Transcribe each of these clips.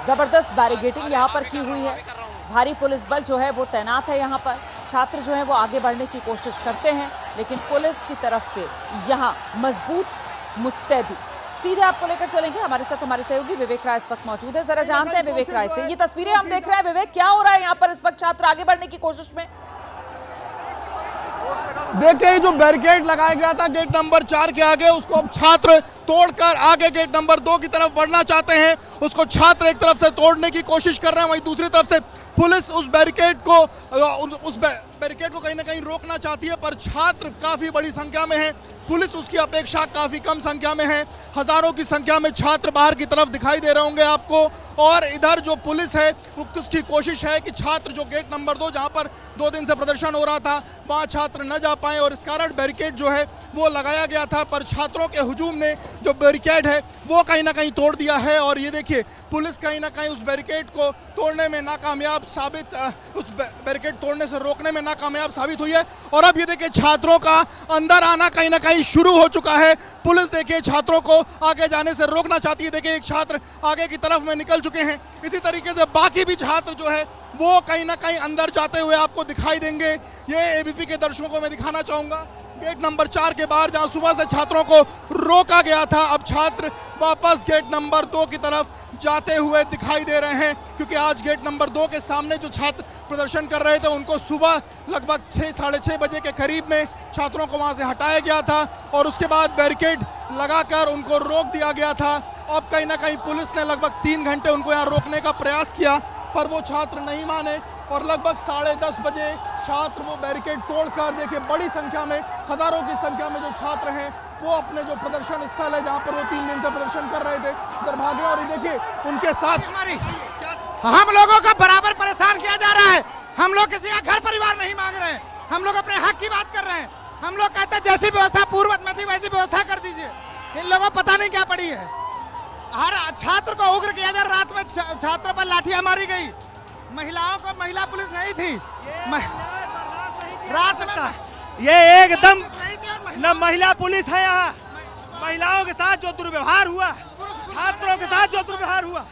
जबरदस्त बैरिकेडिंग यहाँ पर की हुई है। भारी पुलिस बल जो है वो तैनात है यहाँ पर। छात्र जो है वो आगे बढ़ने की कोशिश करते हैं, लेकिन पुलिस की तरफ से यहाँ मजबूत मुस्तैदी। सीधे आपको लेकर चलेंगे, हमारे साथ हमारे सहयोगी विवेक राय इस वक्त मौजूद है। जरा जानते हैं विवेक राय से, ये तस्वीरें हम देख रहे हैं विवेक, क्या हो रहा है यहाँ पर इस वक्त छात्र आगे बढ़ने की कोशिश में? देखिए, जो बैरिकेड लगाया गया था गेट नंबर 4 के आगे, उसको अब छात्र तोड़कर आगे गेट नंबर 2 की तरफ बढ़ना चाहते हैं। उसको छात्र एक तरफ से तोड़ने की कोशिश कर रहे हैं, वहीं दूसरी तरफ से पुलिस उस बैरिकेड को कहीं ना कहीं रोकना चाहती है, पर छात्र काफी बड़ी संख्या में है। पुलिस उसकी अपेक्षा काफी कम संख्या में है। हजारों की संख्या में छात्र बाहर की तरफ दिखाई दे रहे होंगे आपको। और इधर जो पुलिस है वो उसकी कोशिश है कि छात्र जो गेट नंबर 2 जहां पर 2 दिन से प्रदर्शन हो रहा था, वहां छात्र न जा पाए, और इस कारण बैरिकेड जो है वो लगाया गया था। पर छात्रों के हुजूम ने जो बैरिकेड है वो कहीं ना कहीं तोड़ दिया है। और ये देखिए, पुलिस कहीं ना कहीं उस बैरिकेड को तोड़ने में नाकामयाब साबित, उस बैरिकेड तोड़ने से रोकने में नाकामयाब साबित हुई है। और अब ये देखिए, छात्रों का अंदर आना कहीं ना कहीं शुरू हो चुका है। पुलिस देखिए छात्रों को आगे जाने से रोकना चाहती है। देखिए, एक छात्र आगे की तरफ में निकल चुके हैं। इसी तरीके से बाकी भी छात्र जो है वो कहीं ना कहीं अंदर जाते हुए आपको दिखाई देंगे। ये एबीपी के दर्शकों को मैं दिखाना चाहूंगा, गेट नंबर 4 के बाहर जहां सुबह से छात्रों को रोका गया था, अब छात्र वापस गेट नंबर 2 की तरफ जाते हुए दिखाई दे रहे हैं। क्योंकि आज गेट नंबर 2 के सामने जो छात्र प्रदर्शन कर रहे थे, उनको सुबह लगभग 6 साढ़े 6 बजे के करीब में छात्रों को वहां से हटाया गया था और उसके बाद बैरिकेड लगाकर उनको रोक दिया गया था। अब कहीं ना कहीं पुलिस ने लगभग 3 घंटे उनको यहाँ रोकने का प्रयास किया, पर वो छात्र नहीं माने और लगभग 10:30 बजे छात्र वो बैरिकेड तोड़कर, देखिए बड़ी संख्या में, हजारों की संख्या में जो छात्र हैं वो अपने जो प्रदर्शन स्थल है जहां पर वो 3 दिन से प्रदर्शन कर रहे थे, उधर भागे। और ये देखिए, उनके साथ हम लोगों का बराबर परेशान किया जा रहा है। हम लोग किसी का घर परिवार नहीं मांग रहे हैं, हम लोग अपने हक की बात कर रहे हैं। हम लोग कहते हैं जैसी व्यवस्था पूर्व में थी वैसी व्यवस्था कर दीजिए। इन लोगों को पता नहीं क्या पड़ी है। हर छात्र को उग्र किया जा रहा। रात में छात्रों पर लाठियां मारी गई। महिलाओं को, महिला पुलिस नहीं थी रात में, ये एकदम न महिला पुलिस है। यहाँ महिलाओं के साथ जो दुर्व्यवहार हुआ, छात्रों के साथ जो दुर्व्यवहार हुआ,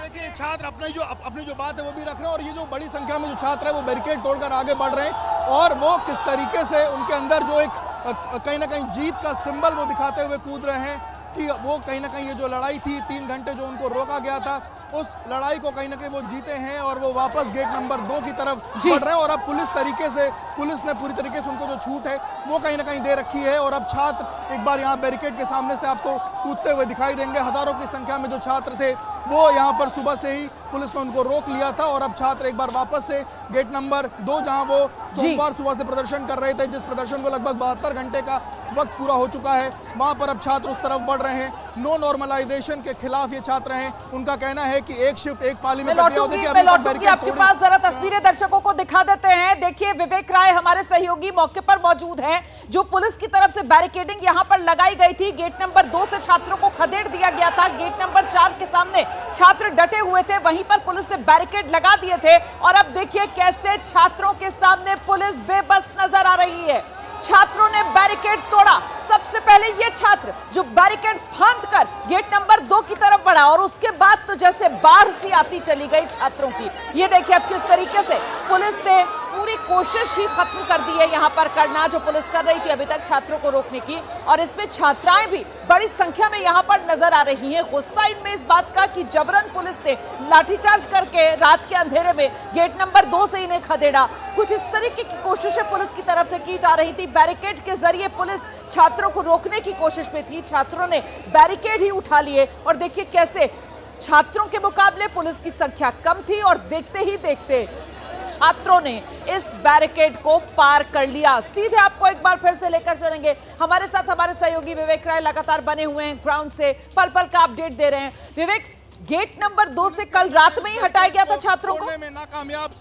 देखिए छात्र अपनी जो बात है वो भी रख रहे हैं। और ये जो बड़ी संख्या में जो छात्र है वो बैरिकेड तोड़कर आगे बढ़ रहे हैं और वो किस तरीके से उनके अंदर जो एक कहीं ना कहीं जीत का सिंबल वो दिखाते हुए कूद रहे हैं कि वो कहीं ना कहीं ये जो लड़ाई थी, 3 घंटे जो उनको रोका गया था, उस लड़ाई को कहीं ना कहीं वो जीते हैं और वो वापस गेट नंबर 2 की तरफ बढ़ रहे हैं। और अब पुलिस ने पूरी तरीके से उनको जो छूट है वो कहीं ना कहीं दे रखी है। और अब छात्र एक बार यहाँ बैरिकेड के सामने से आपको कूदते हुए दिखाई देंगे। हजारों की संख्या में जो छात्र थे वो यहाँ पर सुबह से ही पुलिस ने उनको रोक लिया था। और अब छात्र एक बार वापस से गेट नंबर 2 जहाँ वो सोमवार सुबह से प्रदर्शन कर रहे थे, जिस प्रदर्शन को लगभग 72 घंटे का वक्त पूरा हो चुका है, वहाँ पर अब छात्र उस तरफ बढ़ रहे हैं। नो नॉर्मलाइजेशन के खिलाफ ये छात्र हैं। उनका कहना है कि एक शिफ्ट एक पाली में लौटूंगी आपके पास। जरा तस्वीरें दर्शकों को दिखा देते हैं। देखिए, विवेक राय हमारे सहयोगी मौके पर मौजूद हैं। जो पुलिस की तरफ से बैरिकेडिंग यहां पर लगाई गई थी, गेट नंबर 2 से छात्रों को खदेड़ दिया गया था। गेट नंबर 4 के सामने छात्र डटे हुए थे, वहीं पर पुलिस ने बैरिकेड लगा दिए थे। और अब देखिए कैसे छात्रों के सामने पुलिस बेबस नजर आ रही है। छात्रों ने बैरिकेड तोड़ा। सबसे पहले ये छात्र जो बैरिकेड फांद कर गेट नंबर 2 की तरफ बढ़ा और उसके बाद तो जैसे बाढ़ सी आती चली गई छात्रों की। ये देखिए अब किस तरीके से पुलिस ने पूरी कोशिश ही खत्म कर दी है यहाँ पर करना, जो पुलिस कर रही थी अभी तक छात्रों को रोकने की। और इसमें छात्राएं भी बड़ी संख्या में यहाँ पर नजर आ रही हैं। गुस्सा इनमें इस बात का कि जबरन पुलिस ने लाठीचार्ज करके रात के अंधेरे में गेट नंबर 2 से इन्हें खदेड़ा। कुछ इस तरीके की कोशिशें पुलिस की तरफ से की जा रही थी। बैरिकेड के जरिए पुलिस छात्रों को रोकने की कोशिश में थी। छात्रों ने बैरिकेड ही उठा लिए और देखिए कैसे छात्रों के मुकाबले पुलिस की संख्या कम थी और देखते ही देखते छात्रों ने इस बैरिकेड को पार कर लिया। सीधे आपको एक बार फिर से लेकर चलेंगे। हमारे साथ हमारे सहयोगी विवेक राय लगातार बने हुए हैं, ग्राउंड से पल पल का अपडेट दे रहे हैं। विवेक, गेट नंबर 2 से कल रात में ही हटाया गया था छात्रों को। नाकामयाब।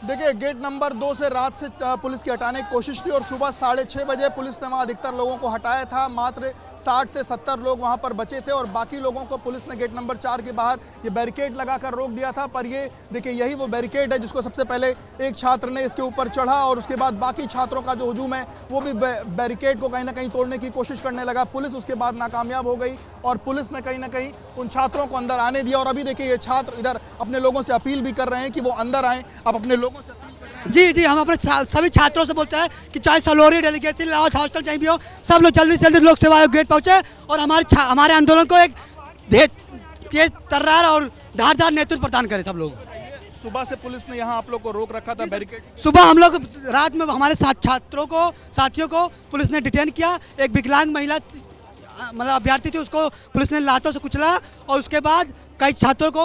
देखिए, गेट नंबर 2 से रात से पुलिस की हटाने की कोशिश थी और सुबह 6:30 बजे पुलिस ने वहां अधिकतर लोगों को हटाया था। मात्र 60 से 70 लोग वहां पर बचे थे और बाकी लोगों को पुलिस ने गेट नंबर 4 के बाहर ये बैरिकेड लगाकर रोक दिया था। पर ये देखिए, यही वो बैरिकेड है जिसको सबसे पहले एक छात्र ने इसके ऊपर चढ़ा और उसके बाद बाकी छात्रों का जो हुजूम है वो भी बैरिकेड को कहीं ना कहीं तोड़ने की कोशिश करने लगा। पुलिस उसके बाद नाकामयाब हो गई और पुलिस ने कहीं ना कहीं उन छात्रों को अंदर आने दिया। और अभी देखिए ये छात्र इधर अपने लोगों से अपील भी कर रहे हैं कि वो अंदर आएं। आप अपने लोगों से अपील कर रहे हैं। जी, हम अपने सभी छात्रों से बोलते हैं कि चाहे सलोरी डेलीगेसी लॉज हॉस्टल कहीं भी हो, सब लोग जल्दी से जल्दी लोक सेवा आयोग गेट पहुंचे और हमारे आंदोलन को एक तेज तर्रार और धारदार नेतृत्व प्रदान करें सब लोग। सुबह से पुलिस ने यहाँ आप लोग को रोक रखा था, बैरिकेड। सुबह हम लोग रात में हमारे साथियों को पुलिस ने डिटेन किया। एक विकलांग महिला मतलब अभ्यर्थी थी, उसको पुलिस ने लातों से कुचला और उसके बाद कई छात्रों को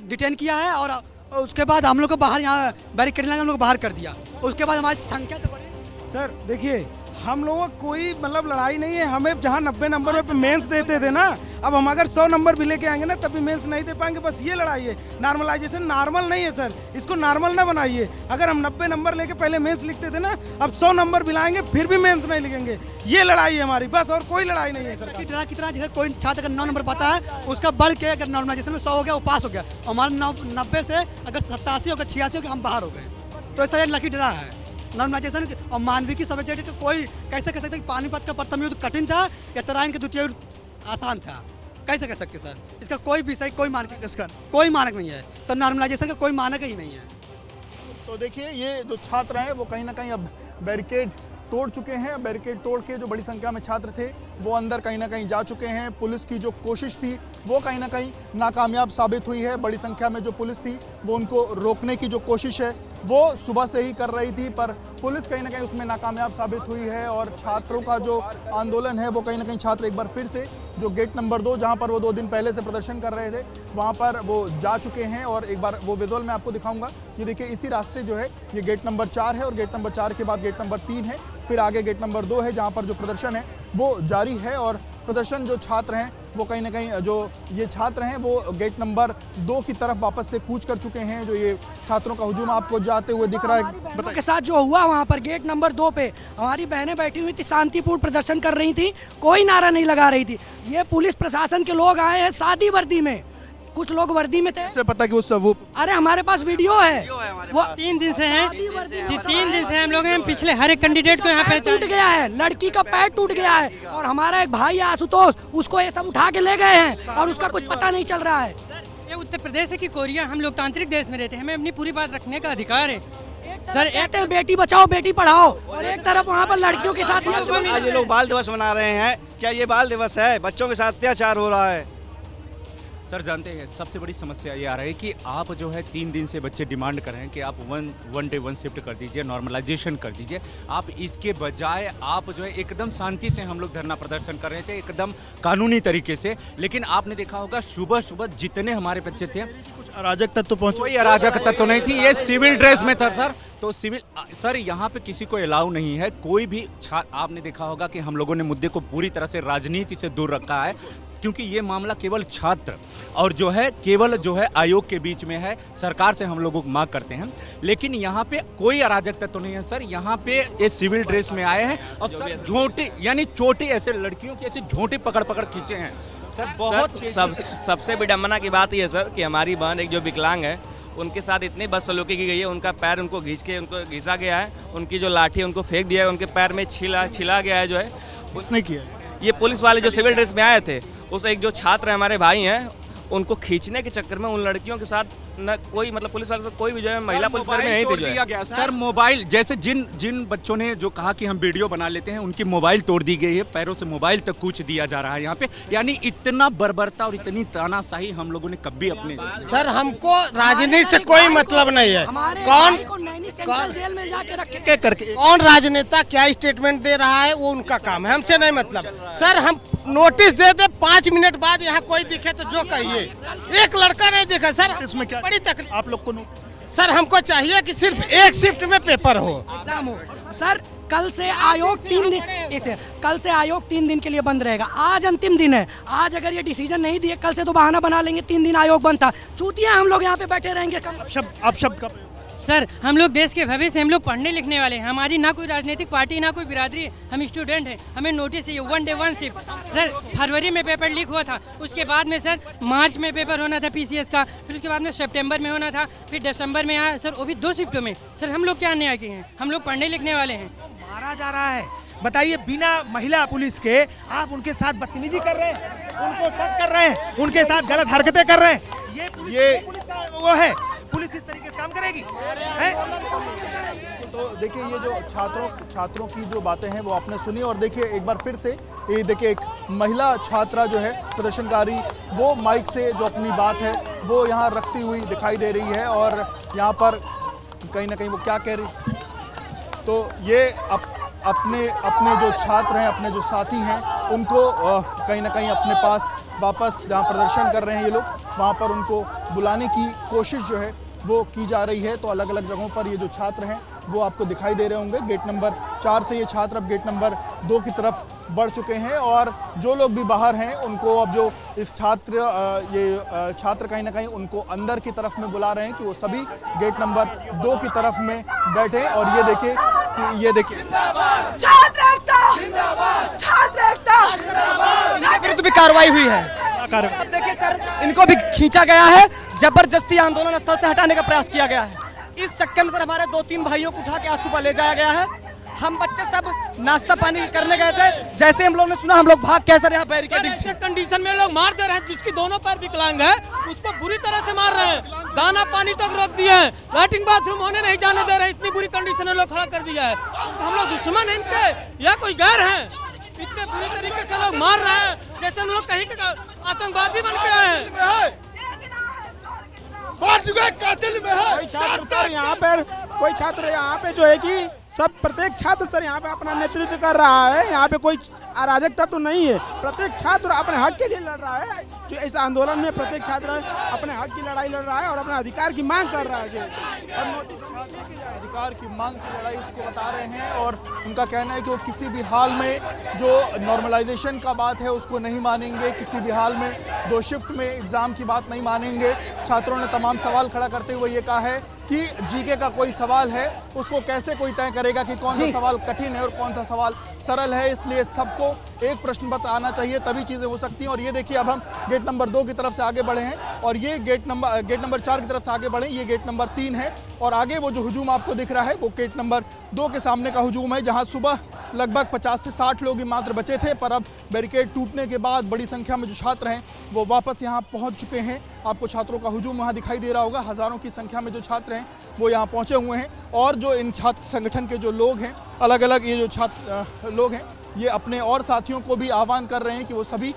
डिटेन किया है और उसके बाद हम लोग को बाहर यहाँ बैरिकेड लगा हम लोग बाहर कर दिया। उसके बाद हमारी संख्या तो बढ़ी। सर देखिए, हम लोगों का कोई मतलब लड़ाई नहीं है। हमें जहाँ 90 नंबर पे मेंस देते थे ना, अब हम अगर 100 नंबर भी लेके आएंगे ना तब भी मेंस नहीं दे पाएंगे। बस ये लड़ाई है। नॉर्मलाइजेशन नॉर्मल नहीं है सर, इसको नॉर्मल ना बनाइए। अगर हम 90 नंबर लेके पहले मेंस लिखते थे ना, अब 100 नंबर भी लाएंगे फिर भी मेंस नहीं लिखेंगे। ये लड़ाई है हमारी, बस और कोई लड़ाई नहीं है सर। कितना जैसे कोई छात्र अगर 9 नंबर पाता है, उसका बढ़ के अगर नॉर्मलाइजेशन में 100 हो गया, वो पास हो गया। हमारे 90 से अगर 87 होगा 86 होगा, हम बाहर हो गए। तो ऐसा लकी ड्रा है नॉर्मलाइजेशन। और मानविकी सब्जेक्ट का कोई कैसे कह सकते कि पानीपत का प्रथम युद्ध कठिन था या तराइन का द्वितीय युद्ध आसान था, कैसे कह सकते सर? इसका कोई विषय कोई मानक नहीं है सर। नॉर्मलाइजेशन का कोई मानक ही नहीं है। तो देखिए ये जो छात्र हैं वो कहीं ना कहीं अब बैरिकेड तोड़ चुके हैं। बैरिकेड तोड़ के जो बड़ी संख्या में छात्र थे वो अंदर कहीं ना कहीं जा चुके हैं। पुलिस की जो कोशिश थी वो कहीं ना कहीं नाकामयाब साबित हुई है। बड़ी संख्या में जो पुलिस थी वो उनको रोकने की जो कोशिश है वो सुबह से ही कर रही थी, पर पुलिस कहीं ना कहीं उसमें नाकामयाब साबित हुई है। और छात्रों का जो आंदोलन है वो कहीं ना कहीं छात्र एक बार फिर से जो गेट नंबर 2 जहां पर वो 2 दिन पहले से प्रदर्शन कर रहे थे वहां पर वो जा चुके हैं। और एक बार वो विजुअल मैं आपको दिखाऊंगा। ये देखिए इसी रास्ते जो है ये गेट नंबर 4 है और गेट नंबर 4 के बाद गेट नंबर 3 है, फिर आगे गेट नंबर 2 है जहां पर जो प्रदर्शन है वो जारी है। और प्रदर्शन जो छात्र हैं वो कहीं ना कहीं जो ये छात्र हैं वो गेट नंबर 2 की तरफ वापस से कूच कर चुके हैं। जो ये छात्रों का हुजूम आपको जाते हुए दिख रहा है। बहनों के साथ जो हुआ वहाँ पर गेट नंबर 2 पे हमारी बहनें बैठी हुई थी, शांतिपूर्ण प्रदर्शन कर रही थी, कोई नारा नहीं लगा रही थी। ये पुलिस प्रशासन के लोग आए हैं सादी वर्दी में, कुछ लोग वर्दी में थे। इससे पता कि वो अरे हमारे पास वीडियो है। वो 3 दिन से हैं, 3 दिन से हम लोग हैं। पिछले हर एक कैंडिडेट को यहाँ पे टूट गया है, लड़की का पैर टूट गया है और हमारा एक भाई है आशुतोष, उसको ये सब उठा के ले गए हैं और उसका कुछ पता नहीं चल रहा है। ये उत्तर प्रदेश है कि कोरिया, हम लोकतांत्रिक देश में रहते हैं, हमें अपनी पूरी बात रखने का अधिकार है। सर कहते हैं बेटी बचाओ बेटी पढ़ाओ और एक तरफ वहाँ पर लड़कियों के साथ आज ये लोग बाल दिवस मना रहे हैं। क्या ये बाल दिवस है? बच्चों के साथ अत्याचार हो रहा है। सर जानते हैं सबसे बड़ी समस्या ये आ रही है कि आप जो है 3 दिन से बच्चे डिमांड कर रहे हैं कि आप वन डे 1 शिफ्ट कर दीजिए, नॉर्मलाइजेशन कर दीजिए। आप इसके बजाय आप जो है एकदम शांति से हम लोग धरना प्रदर्शन कर रहे थे, एकदम कानूनी तरीके से। लेकिन आपने देखा होगा सुबह सुबह जितने हमारे बच्चे थे, कुछ अराजक तत्व पहुंचे। कोई अराजक तत्व नहीं थी, ये सिविल ड्रेस में था सर। तो सिविल सर यहाँ पे किसी को अलाउ नहीं है, कोई भी आपने देखा होगा कि हम लोगों ने मुद्दे को पूरी तरह से राजनीति से दूर रखा है, क्योंकि ये मामला केवल छात्र और जो है केवल जो है आयोग के बीच में है। सरकार से हम लोगों को मांग करते हैं, लेकिन यहाँ पे कोई अराजक तत्व नहीं है सर। यहाँ पे ये सिविल ड्रेस में आए हैं और सर झोंटे यानी चोटी ऐसे लड़कियों की ऐसे झोंटे पकड़ पकड़ खींचे हैं सर। बहुत सबसे विडम्बना की बात यह है सर कि हमारी बहन एक जो विकलांग है उनके साथ इतनी बदसलूकी की गई है। उनका पैर उनको उनको घिसा गया है, उनकी जो लाठी है उनको फेंक दिया है, उनके पैर में छिला गया है। जो है उसने किया, ये पुलिस वाले जो सिविल ड्रेस में आए थे, उस एक जो छात्र हमारे भाई हैं उनको खींचने के चक्कर में उन लड़कियों के साथ न कोई मतलब पुलिस वाले कोई भी जो है महिला पुलिसकर्मी नहीं थी। दिया गया सर मोबाइल, जैसे जिन बच्चों ने जो कहा कि हम वीडियो बना लेते हैं उनकी मोबाइल तोड़ दी गई है, पैरों से मोबाइल तक कूच दिया जा रहा है यहाँ पे। यानी इतना बर्बरता और इतनी तानाशाही हम लोगों ने कभी अपने सर हमको राजनीति से कोई मतलब नहीं है। कौन जेल में जाके रखे करके कौन राजनेता क्या स्टेटमेंट दे रहा है वो उनका काम है, हमसे नहीं मतलब। सर हम नोटिस दे दे 5 मिनट बाद यहाँ कोई दिखे तो जो कहिए, एक लड़का नहीं दिखा सर। इसमें क्या बड़ी तकलीफ आप लोग को सर, हमको चाहिए कि सिर्फ एक शिफ्ट में पेपर हो, एग्जाम हो। सर कल से आयोग 3 दिन के लिए बंद रहेगा। आज अंतिम दिन है, आज अगर ये डिसीजन नहीं दिए कल से तो बहाना बना लेंगे 3 दिन आयोग बंद था। चूतिया हम लोग यहाँ पे बैठे रहेंगे। आप शब्द का सर हम लोग देश के भविष्य, हम लोग पढ़ने लिखने वाले हैं। हमारी ना कोई राजनीतिक पार्टी ना कोई बिरादरी, हम स्टूडेंट हैं। हमें नोटिस चाहिए 1 डे 1 शिफ्ट। सर फरवरी में पेपर लीक हुआ था, उसके बाद में सर मार्च में पेपर होना था PCS का, फिर उसके बाद में सितंबर में होना था, फिर दिसंबर में आया सर, वो भी 2 शिफ्टों में। सर हम लोग क्या अन्याय किए हैं? हम लोग पढ़ने लिखने वाले हैं। मारा जा रहा है, बताइए, बिना महिला पुलिस के आप उनके साथ बदतमीजी कर रहे हैं, उनको टच कर रहे हैं, उनके साथ गलत हरकतें कर रहे हैं। ये पुलिस का वो है, पुलिस इस तरीके से काम करेगी तो देखिए, ये जो छात्रों की जो बातें हैं वो आपने सुनी। और देखिए एक बार फिर से ये देखिए, एक महिला छात्रा जो है प्रदर्शनकारी, वो माइक से जो अपनी बात है वो यहाँ रखती हुई दिखाई दे रही है। और यहाँ पर कहीं ना कहीं वो क्या कह रही, तो ये अपने जो छात्र हैं, अपने जो साथी हैं, उनको कहीं ना कहीं अपने पास वापस जहाँ प्रदर्शन कर रहे हैं ये लोग, वहाँ पर उनको बुलाने की कोशिश जो है वो की जा रही है। तो अलग अलग जगहों पर ये जो छात्र हैं वो आपको दिखाई दे रहे होंगे। गेट नंबर 4 से ये छात्र अब गेट नंबर 2 की तरफ बढ़ चुके हैं। और जो लोग भी बाहर हैं उनको अब जो इस छात्र कहीं ना कहीं उनको अंदर की तरफ में बुला रहे हैं कि वो सभी गेट नंबर 2 की तरफ में बैठे। और ये देखिए भी कार्रवाई हुई है। अब देखिए सर, इनको भी खींचा गया है, जबरदस्ती आंदोलन स्थल से हटाने का प्रयास किया गया है। इस चक्कर में सर हमारे 2-3 भाइयों को उठा के आसुपा ले जाया गया है। हम बच्चे सब नाश्ता पानी करने गए थे, जैसे हम लोग ने सुना हम लोग भाग के सर यहाँ बैरिकेडिंग थी। कंडीशन में लोग मार दे रहे हैं, जिसकी दोनों पैर विकलांग है उसको बुरी तरह से मार रहे हैं, दाना पानी तक रोक दिए हैं, लैट्रिन बाथरूम होने नहीं जाने दे रहे, इतनी बुरी कंडीशन में लोग खड़ा कर दिया है। तो हम लोग दुश्मन हैं इनके या कोई गैर हैं? इतने बुरी तरीके से लोग मार रहे हैं जैसे हम लोग कहीं के आतंकवादी बन के आए हैं। कोई छात्र यहाँ पे जो है कि सब प्रत्येक छात्र सर यहाँ पे अपना नेतृत्व कर रहा है। यहाँ पे कोई अराजकता तो नहीं है, प्रत्येक छात्र अपने हक के लिए लड़ रहा है। जो इस आंदोलन में प्रत्येक छात्र अपने हक की लड़ाई लड़ रहा है और अपने अधिकार की मांग कर रहा है। अधिकार की मांग की लड़ाई इसको बता रहे हैं। और उनका कहना है कि वो किसी भी हाल में जो नॉर्मलाइजेशन का बात है उसको नहीं मानेंगे, किसी भी हाल में 2 शिफ्ट में एग्ज़ाम की बात नहीं मानेंगे। छात्रों ने तमाम सवाल खड़ा करते हुए ये कहा है कि जीके का कोई सवाल है उसको कैसे कोई तय करेगा कि कौन सा सवाल कठिन है और कौन सा सवाल सरल है। इसलिए सबको एक प्रश्न पत्र आना चाहिए, तभी चीज़ें हो सकती हैं। और ये देखिए, अब हम गेट नंबर 2 की तरफ से आगे बढ़े हैं और ये गेट नंबर 4 की तरफ से आगे बढ़े। ये गेट नंबर 3 है और आगे वो जो हुजूम आपको दिख रहा है वो गेट नंबर 2 के सामने का हुजूम है, जहां सुबह लगभग 50 से 60 लोग ही मात्र बचे थे। पर अब बैरिकेड टूटने के बाद बड़ी संख्या में जो छात्र हैं वो वापस यहाँ पहुँच चुके हैं। आपको छात्रों का हुजूम वहाँ दिखाई दे रहा होगा। हज़ारों की संख्या में जो छात्र हैं वो यहाँ पहुँचे हुए हैं। और जो इन छात्र संगठन के जो लोग हैं, अलग अलग ये जो छात्र लोग हैं, ये अपने और साथियों को भी आह्वान कर रहे हैं कि वो सभी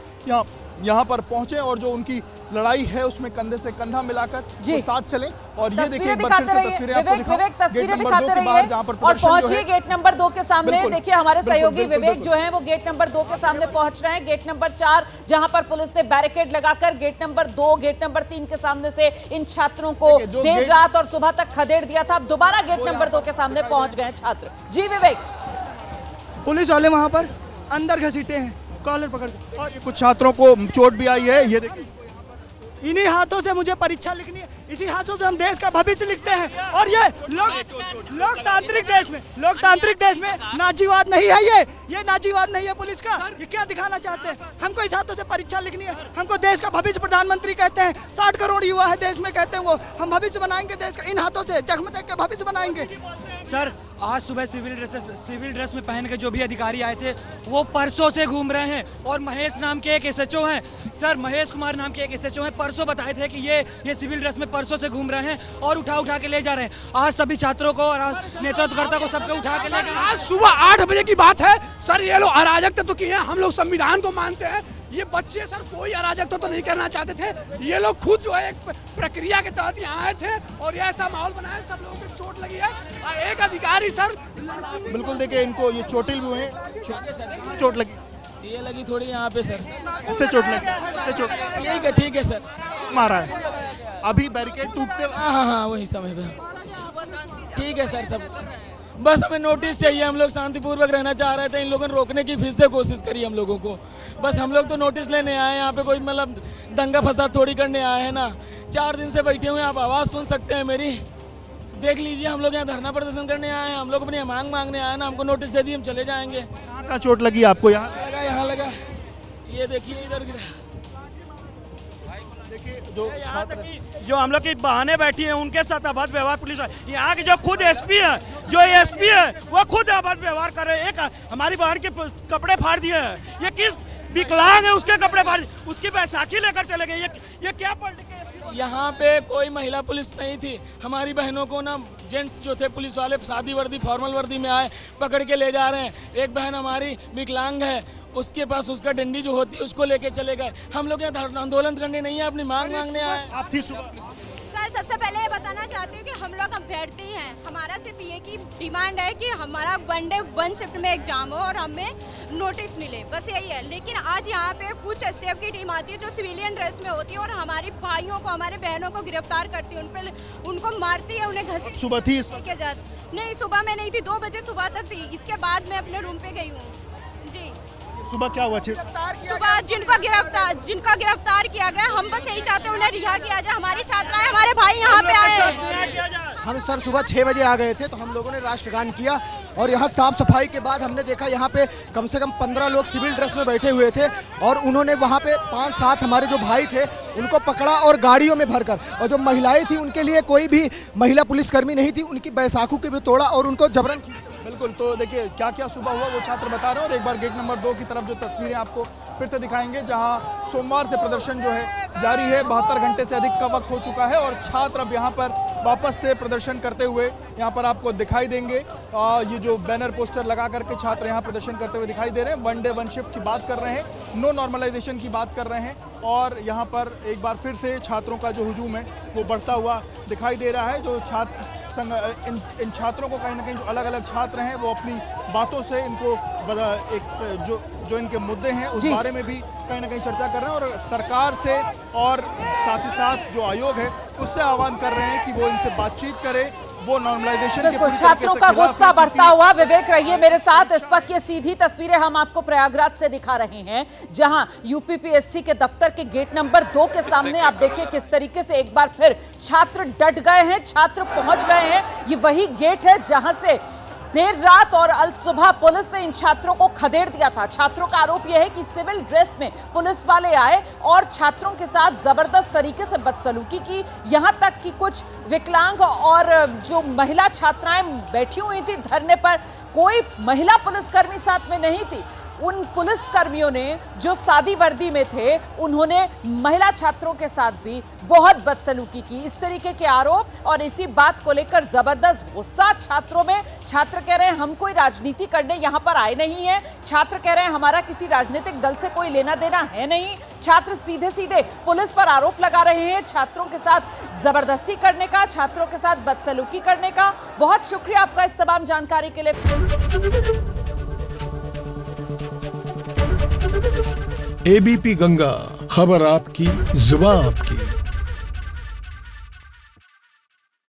यहाँ पर पहुंचे और जो उनकी लड़ाई है उसमें कंधे से कंधा मिलाकर वो साथ चलें। और ये देखिए एक बार फिर से तस्वीरें आपको तस्वीरें दिखाते रहिए और पहुंचिए गेट नंबर 2 के सामने। देखिए हमारे सहयोगी विवेक जो हैं वो गेट नंबर 2 के सामने पहुंच रहे हैं। गेट नंबर 4 जहां पर पुलिस ने बैरिकेड लगाकर गेट नंबर 2, गेट नंबर 3 के सामने से इन छात्रों को देर रात और सुबह तक खदेड़ दिया था। अब दोबारा गेट नंबर 2 के सामने पहुंच गए छात्र। जी विवेक, पुलिस वाले वहाँ पर अंदर घसीटे हैं, कॉलर पकड़ के। और कुछ छात्रों को चोट भी आई है, ये देखिए। इन्हीं हाथों से मुझे परीक्षा लिखनी है, इसी हाथों से हम देश का भविष्य लिखते हैं। और ये लोकतांत्रिक देश में नाजीवाद नहीं है, ये नाजीवाद नहीं है पुलिस का। ये क्या दिखाना चाहते हैं? हमको इस हाथों से परीक्षा लिखनी है, हमको देश का भविष्य प्रधानमंत्री कहते हैं, 60 करोड़ युवा है देश में, कहते हैं वो हम भविष्य बनाएंगे देश का, इन हाथों से जख्म देख के भविष्य बनाएंगे। सर आज सुबह सिविल ड्रेस में पहन के जो भी अधिकारी आए थे वो परसों से घूम रहे हैं। और महेश नाम के एक SHO हैं सर, महेश कुमार नाम के एक SHO हैं, परसों बताए थे कि ये सिविल ड्रेस में परसों से घूम रहे हैं और उठा के ले जा रहे हैं। आज सभी छात्रों को और नेतृत्वकर्ता को सबको उठा के ले गए। आज सुबह 8 बजे की बात है सर। ये लोग अराजकता तो किए हैं, हम लोग संविधान को मानते हैं। ये बच्चे सर कोई अराजकता तो नहीं करना चाहते थे, ये लोग खुद जो है एक प्रक्रिया के तहत यहाँ आए थे और ये ऐसा माहौल बनाया, सब लोगों को चोट लगी है। एक अधिकारी सर बिल्कुल देखिए, इनको ये चोटिल भी हुए, चोट लगी, ये लगी थोड़ी यहाँ पे सर। इससे चोट लगी, ठीक है सर, मारा है। अभी बैरिकेड टूटते, हाँ वही समय पे ठीक है सर। सब बस हमें नोटिस चाहिए, हम लोग शांतिपूर्वक रहना चाह रहे थे, इन लोगों ने रोकने की फिर से कोशिश करी हम लोगों को। बस हम लोग तो नोटिस लेने आए हैं, यहाँ पे कोई मतलब दंगा फसाद थोड़ी करने आए हैं ना। 4 दिन से बैठे हुए हैं, आप आवाज़ सुन सकते हैं मेरी, देख लीजिए। हम लोग यहाँ धरना प्रदर्शन करने आए हैं, हम लोग अपनी मांग मांगने आए ना, हमको नोटिस दे दी, हम चले जाएंगे। कहाँ चोट लगी आपको? यहाँ लगा, यहाँ लगा, ये देखिए इधर गिरा। देखिए जो यहाँ तक कि जो हम लोग की बहाने बैठी है उनके साथ अभद्र व्यवहार पुलिस वाले, यहाँ के जो खुद एसपी है, जो एसपी है वो खुद अभद्र व्यवहार कर रहे हैं। एक हमारी बहन के कपड़े फाड़ दिए हैं, ये किस विकलांग है उसके कपड़े फाड़, उसकी बैसाखी लेकर चले गए, ये क्या पॉलिटिक्स है? यहाँ पे कोई महिला पुलिस नहीं थी। हमारी बहनों को ना जेंट्स जो थे पुलिस वाले सादी वर्दी फॉर्मल वर्दी में आए, पकड़ के ले जा रहे हैं। एक बहन हमारी विकलांग है, उसके पास उसका डंडी जो होती है उसको लेके चले गए। हम लोग यहाँ आंदोलन करने नहीं है, अपनी मांग मांगने आए। आप थी सुबह? सर सबसे पहले ये बताना चाहती हूँ कि हम लोग अभ्यर्थी हैं, हमारा सिर्फ ये की डिमांड है कि हमारा 1 डे 1 शिफ्ट में एग्जाम हो और हमें नोटिस मिले, बस यही है। लेकिन आज यहाँ पे कुछ एसटीएफ की टीम आती है जो सिविलियन ड्रेस में होती है और हमारी भाइयों को, हमारे बहनों को गिरफ्तार करती है, उनको मारती है, उन्हें घसीट। सुबह थी के साथ नहीं, सुबह में नहीं थी, 2 बजे सुबह तक थी। इसके बाद मैं अपने रूम पे गई हूँ जी। सुबह क्या हुआ? सुबह जिनको गिरफ्तार किया गया, हम बस यही चाहते हैं उन्हें रिहा किया जाए। हमारी छात्राएं, हमारे भाई यहाँ पे आए। हम सर सुबह 6 बजे आ गए थे, तो हम लोगों ने राष्ट्रगान किया और यहाँ साफ सफाई के बाद हमने देखा यहाँ पे कम से कम 15 लोग सिविल ड्रेस में बैठे हुए थे और उन्होंने वहाँ पे 5-7 हमारे जो भाई थे उनको पकड़ा और गाड़ियों में भरकर, और जो महिलाएं थी उनके लिए कोई भी महिला पुलिसकर्मी नहीं थी, उनकी बैसाखों को भी तोड़ा और उनको जबरन। बिल्कुल, तो देखिए क्या क्या सुबह हुआ वो छात्र बता रहे हैं। और एक बार गेट नंबर 2 की तरफ जो तस्वीरें आपको फिर से दिखाएंगे, जहां सोमवार से प्रदर्शन जो है जारी है। 72 घंटे से अधिक का वक्त हो चुका है और छात्र अब यहां पर वापस से प्रदर्शन करते हुए यहां पर आपको दिखाई देंगे। ये जो बैनर पोस्टर लगा करके छात्र यहां प्रदर्शन करते हुए दिखाई दे रहे हैं। 1 डे 1 शिफ्ट की बात कर रहे हैं, नो नॉर्मलाइजेशन की बात कर रहे हैं और यहाँ पर एक बार फिर से छात्रों का जो हुजूम है वो बढ़ता हुआ दिखाई दे रहा है। जो छात्र संघ इन छात्रों को कहीं ना कहीं जो अलग अलग छात्र हैं वो अपनी बातों से इनको एक जो इनके मुद्दे हैं उस बारे में भी कहीं ना कहीं चर्चा कर रहे हैं और सरकार से और साथ ही साथ जो आयोग है उससे आह्वान कर रहे हैं कि वो इनसे बातचीत करे, वो नॉर्मलाइजेशन के छात्रों का गुस्सा बढ़ता हुआ। विवेक रहिए मेरे साथ। इस वक्त ये सीधी तस्वीरें हम आपको प्रयागराज से दिखा रहे हैं, जहां यूपीपीएससी के दफ्तर के गेट नंबर 2 के सामने आप देखिए किस तरीके से एक बार फिर छात्र डट गए हैं, छात्र पहुंच गए हैं। ये वही गेट है जहां से देर रात और अल सुबह पुलिस ने इन छात्रों को खदेड़ दिया था। छात्रों का आरोप यह है कि सिविल ड्रेस में पुलिस वाले आए और छात्रों के साथ जबरदस्त तरीके से बदसलूकी की, यहां तक कि कुछ विकलांग और जो महिला छात्राएं बैठी हुई थी धरने पर, कोई महिला पुलिसकर्मी साथ में नहीं थी। उन पुलिसकर्मियों ने जो सादी वर्दी में थे उन्होंने महिला छात्रों के साथ भी बहुत बदसलूकी की, इस तरीके के आरोप और इसी बात को लेकर जबरदस्त गुस्सा छात्रों में। छात्र कह रहे हैं हम कोई राजनीति करने यहाँ पर आए नहीं हैं। छात्र कह रहे हैं हमारा किसी राजनीतिक दल से कोई लेना देना है नहीं। छात्र सीधे सीधे पुलिस पर आरोप लगा रहे हैं छात्रों के साथ जबरदस्ती करने का, छात्रों के साथ बदसलूकी करने का। बहुत शुक्रिया आपका इस तमाम जानकारी के लिए। एबीपी गंगा, खबर आपकी, जुबान आपकी।